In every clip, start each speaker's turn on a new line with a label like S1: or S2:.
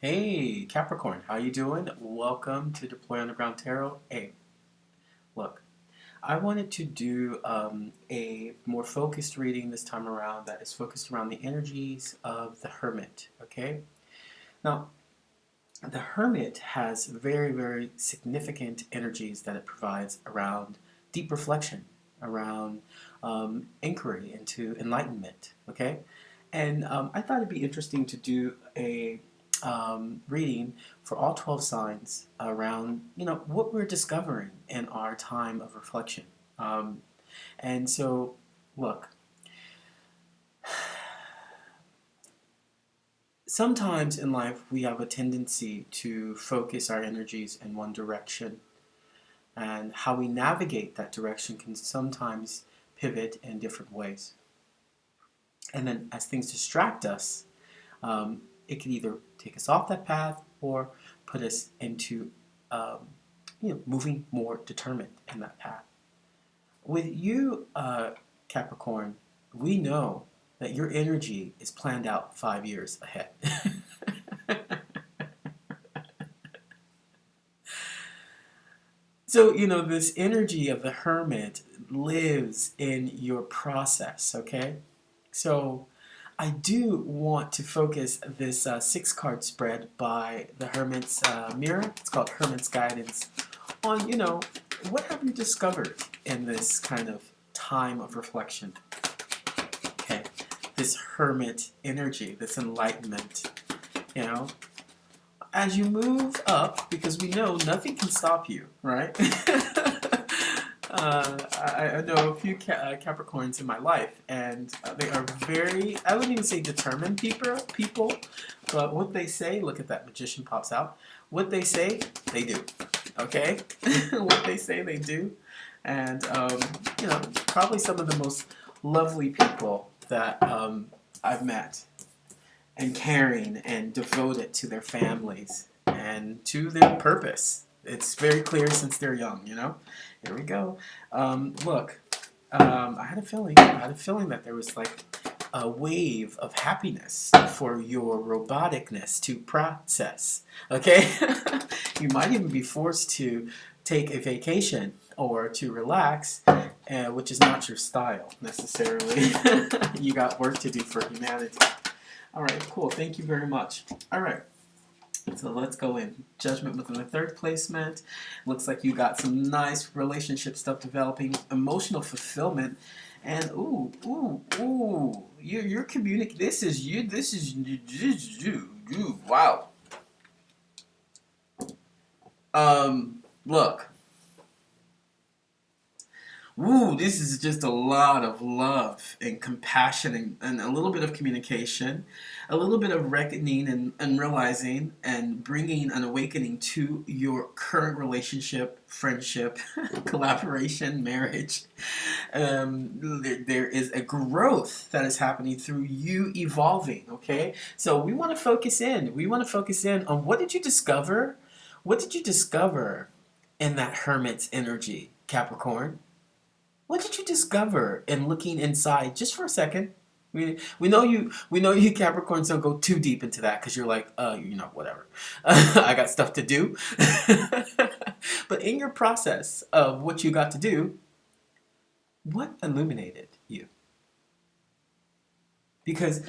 S1: Hey Capricorn, how you doing? Welcome to Deploy Underground Tarot. Hey, look, I wanted to do a more focused reading this time around that is focused around the energies of the Hermit, okay? Now, the Hermit has very, very significant energies that it provides around deep reflection, around inquiry into enlightenment, okay? And I thought it'd be interesting to do a reading for all 12 signs around, what we're discovering in our time of reflection. And so, look, sometimes in life we have a tendency to focus our energies in one direction, and how we navigate that direction can sometimes pivot in different ways. And then as things distract us, it can either take us off that path or put us into moving more determined in that path. With you, Capricorn, we know that your energy is planned out 5 years ahead. So, this energy of the Hermit lives in your process, okay? So, I do want to focus this six-card spread by the Hermit's Mirror. It's called Hermit's Guidance on, what have you discovered in this kind of time of reflection? Okay, this Hermit energy, this enlightenment, you know, as you move up, because we know nothing can stop you, right? I know a few Capricorns in my life, and they are very, I wouldn't even say determined people, but what they say, look at that, magician pops out. What they say, they do, okay? What they say, they do. And, probably some of the most lovely people that I've met, and caring and devoted to their families and to their purpose. It's very clear since they're young, Here we go. Look, I had a feeling that there was like a wave of happiness for your roboticness to process, okay? You might even be forced to take a vacation or to relax, which is not your style necessarily. You got work to do for humanity. All right, cool. Thank you very much. All right. So let's go in. Judgment within the third placement. Looks like you got some nice relationship stuff developing, emotional fulfillment, and you're communicating. This is you. This is you. Wow. Look. Ooh, this is just a lot of love and compassion and a little bit of communication, a little bit of reckoning and realizing and bringing an awakening to your current relationship, friendship, collaboration, marriage. There is a growth that is happening through you evolving, okay? So we want to focus in. We want to focus in on what did you discover? What did you discover in that Hermit's energy, Capricorn? What did you discover in looking inside just for a second? We know you Capricorns don't go too deep into that because you're like, whatever. I got stuff to do. But in your process of what you got to do, what illuminated you? Because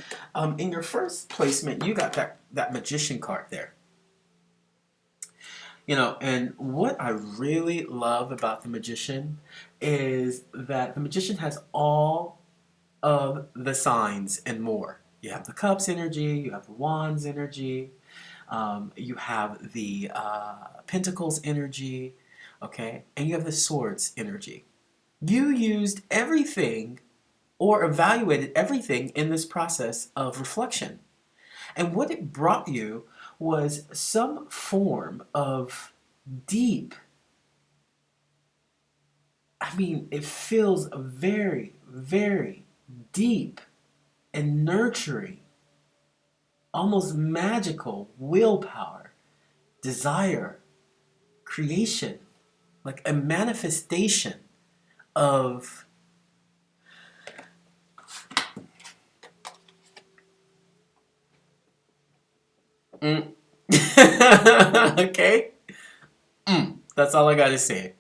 S1: in your first placement, you got that magician card there. And what I really love about the magician is that the magician has all of the signs and more. You have the cups energy, you have the wands energy, you have the pentacles energy, okay, and you have the swords energy. You used everything or evaluated everything in this process of reflection. And what it brought you was some form of deep, it feels very, very deep and nurturing, almost magical willpower, desire, creation, like a manifestation of Okay? That's all I gotta say.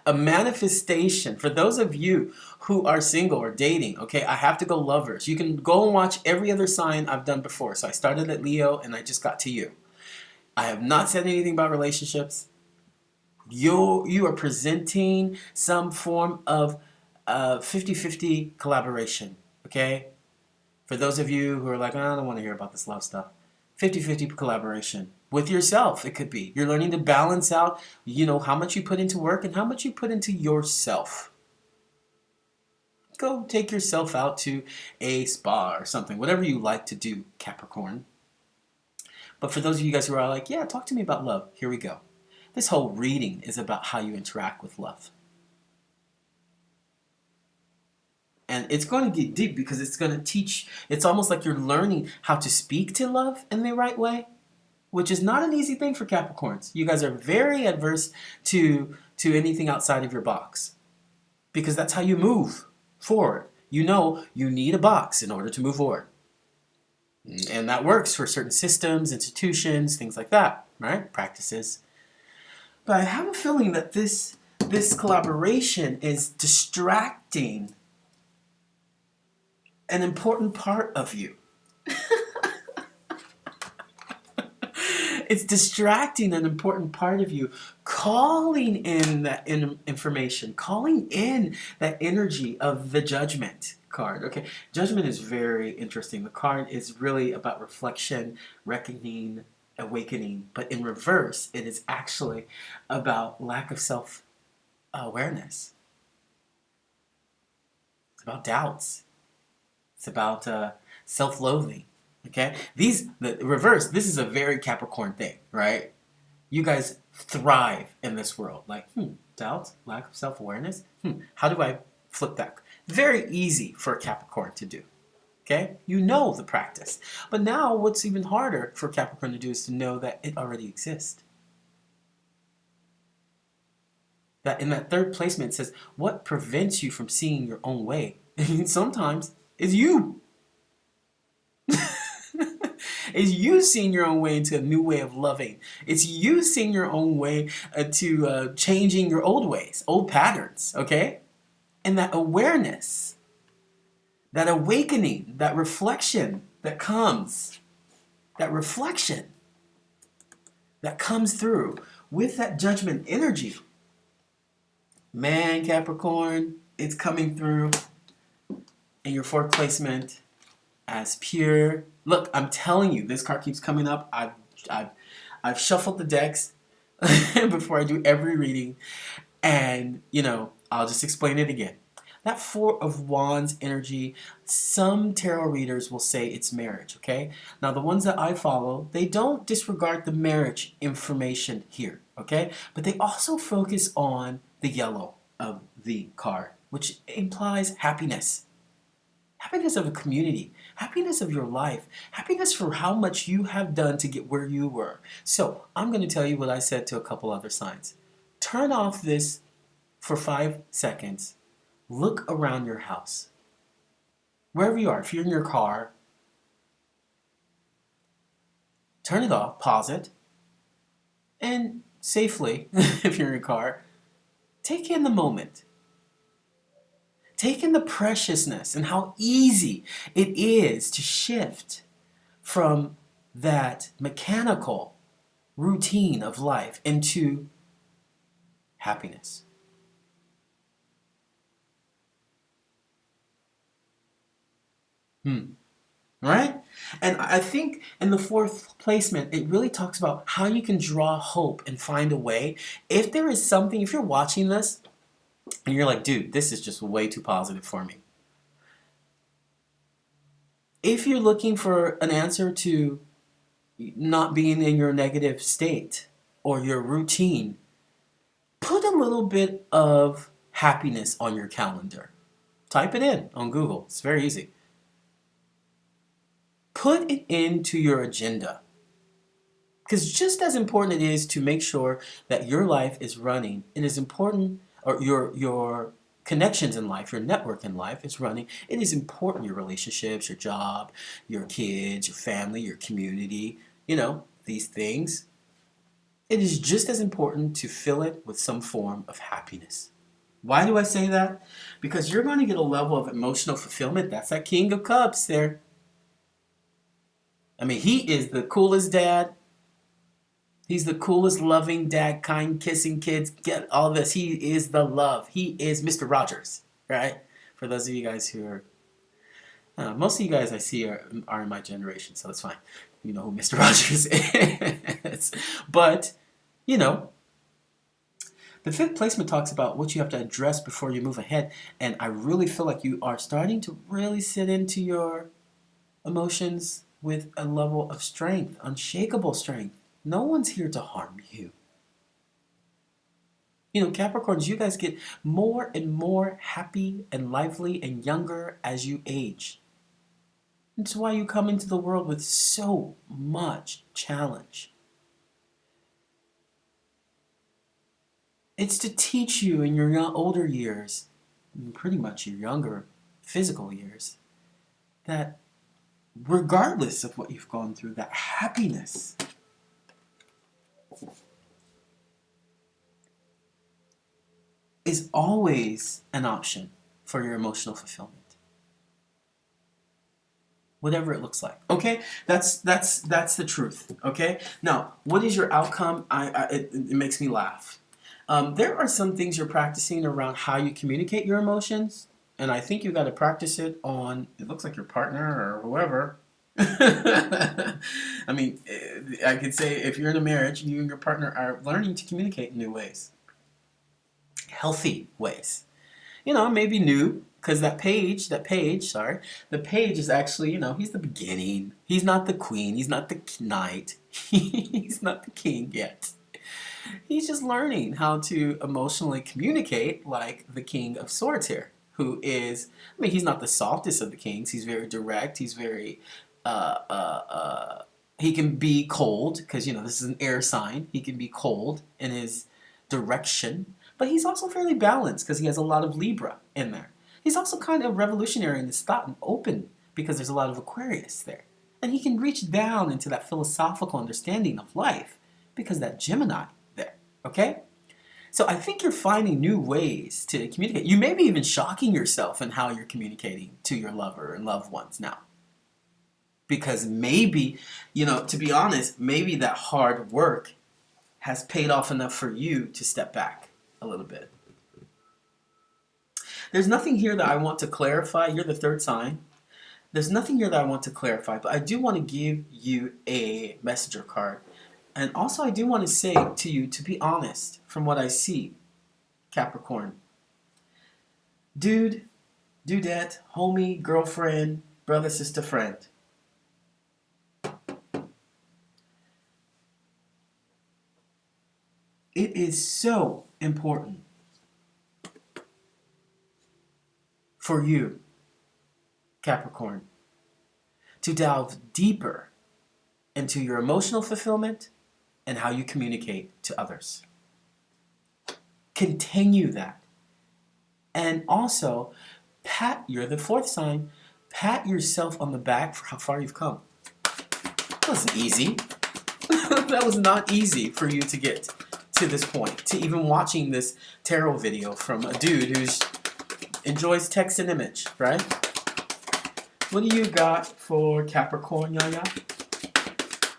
S1: A manifestation for those of you who are single or dating. Okay, I have to go lovers. You can go and watch every other sign I've done before. So I started at Leo and I just got to you. I have not said anything about relationships. You are presenting some form of 50-50 collaboration. Okay, for those of you who are like, I don't want to hear about this love stuff. 50-50 collaboration with yourself. It could be you're learning to balance out, how much you put into work and how much you put into yourself. Go take yourself out to a spa or something, whatever you like to do, Capricorn. But for those of you guys who are like, yeah, talk to me about love, here we go. This whole reading is about how you interact with love. And it's going to get deep because it's going to teach, it's almost like you're learning how to speak to love in the right way, which is not an easy thing for Capricorns. You guys are very adverse to anything outside of your box because that's how you move forward. You know you need a box in order to move forward. And that works for certain systems, institutions, things like that, right? Practices. But I have a feeling that this collaboration is distracting an important part of you. It's distracting an important part of you, calling in that information, calling in that energy of the Judgment card. Okay, Judgment is very interesting. The card is really about reflection, reckoning, awakening, but in reverse, it is actually about lack of self-awareness. It's about doubts. It's about self-loathing. Okay, the reverse. This is a very Capricorn thing, right? You guys thrive in this world. Like, doubt, lack of self-awareness. How do I flip that? Very easy for a Capricorn to do. Okay, you know the practice. But now, what's even harder for Capricorn to do is to know that it already exists. That in that third placement it says, what prevents you from seeing your own way? Sometimes it's you. It's you seeing your own way into a new way of loving. It's you seeing your own way to changing your old ways, old patterns, okay? And that awareness, that awakening, that reflection that comes, that reflection that comes through with that Judgment energy. Man, Capricorn, it's coming through in your fourth placement as pure. Look, I'm telling you, this card keeps coming up. I've shuffled the decks before I do every reading, and I'll just explain it again. That Four of Wands energy, some tarot readers will say it's marriage, okay? Now, the ones that I follow, they don't disregard the marriage information here, okay? But they also focus on the yellow of the card, which implies happiness. Happiness of a community, happiness of your life, happiness for how much you have done to get where you were. So I'm going to tell you what I said to a couple other signs. Turn off this for 5 seconds. Look around your house. Wherever you are, if you're in your car, turn it off, pause it, and safely, if you're in your car, take in the moment. Take in the preciousness and how easy it is to shift from that mechanical routine of life into happiness. Right? And I think in the fourth placement, it really talks about how you can draw hope and find a way. If there is something, if you're watching this, and you're like, dude, this is just way too positive for me. If you're looking for an answer to not being in your negative state or your routine, put a little bit of happiness on your calendar. Type it in on Google. It's very easy. Put it into your agenda. Because just as important it is to make sure that your life is running, it is important, or your connections in life, your network in life is running. It is important, your relationships, your job, your kids, your family, your community, these things, it is just as important to fill it with some form of happiness. Why do I say that? Because you're going to get a level of emotional fulfillment. That's that King of Cups there. I mean, he is the coolest dad. He's the coolest, loving dad, kind, kissing kids. Get all this. He is the love. He is Mr. Rogers, right? For those of you guys who are, most of you guys I see are in my generation, so that's fine. You know who Mr. Rogers is. But, you know, the fifth placement talks about what you have to address before you move ahead. And I really feel like you are starting to really sit into your emotions with a level of strength, unshakable strength. No one's here to harm you. You know, Capricorns, you guys get more and more happy and lively and younger as you age. That's why you come into the world with so much challenge. It's to teach you in your older years, pretty much your younger physical years, that regardless of what you've gone through, that happiness is always an option for your emotional fulfillment. Whatever it looks like. Okay? That's the truth. Okay? Now, what is your outcome? It makes me laugh. There are some things you're practicing around how you communicate your emotions, and I think you got to practice it on, it looks like your partner or whoever. I mean, I could say if you're in a marriage, you and your partner are learning to communicate in new ways. Healthy ways. You know, maybe new, because the page is actually, you know, he's the beginning. He's not the queen. He's not the knight. He's not the king yet. He's just learning how to emotionally communicate like the King of Swords here, who is, I mean, he's not the softest of the kings. He's very direct. He's very, he can be cold, because, you know, this is an air sign. He can be cold in his direction, but he's also fairly balanced because he has a lot of Libra in there. He's also kind of revolutionary in his thought and open because there's a lot of Aquarius there. And he can reach down into that philosophical understanding of life because that Gemini there, okay? So I think you're finding new ways to communicate. You may be even shocking yourself in how you're communicating to your lover and loved ones now. Because maybe, you know, to be honest, maybe that hard work has paid off enough for you to step back a little bit. There's nothing here that I want to clarify. You're the third sign. There's nothing here that I want to clarify, but I do want to give you a messenger card. And also I do want to say to you, to be honest, from what I see, Capricorn, dude, dudette, homie, girlfriend, brother, sister, friend. It is so important for you, Capricorn, to delve deeper into your emotional fulfillment and how you communicate to others. Continue that. And also, you're the fourth sign, pat yourself on the back for how far you've come. That wasn't easy. That was not easy for you to get to this point, to even watching this tarot video from a dude who enjoys text and image, right? What do you got for Capricorn, Yaya?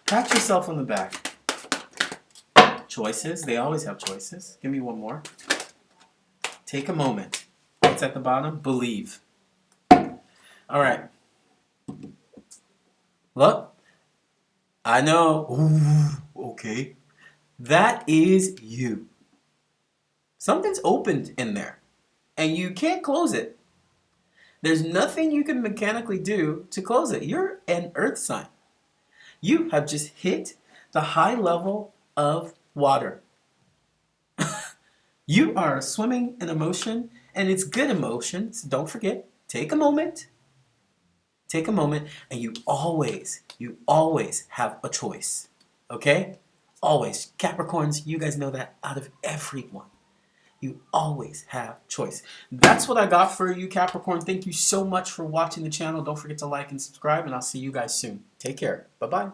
S1: Pat yourself on the back. Choices. They always have choices. Give me one more. Take a moment. What's at the bottom? Believe. All right. Look. I know. Ooh, okay. That is you. Something's opened in there, and you can't close it. There's nothing you can mechanically do to close it. You're an earth sign. You have just hit the high level of water. You are swimming in emotion, and it's good emotion, so don't forget, take a moment. Take a moment, and you always have a choice, okay? Always. Capricorns, you guys know that out of everyone. You always have choice. That's what I got for you, Capricorn. Thank you so much for watching the channel. Don't forget to like and subscribe, and I'll see you guys soon. Take care. Bye-bye.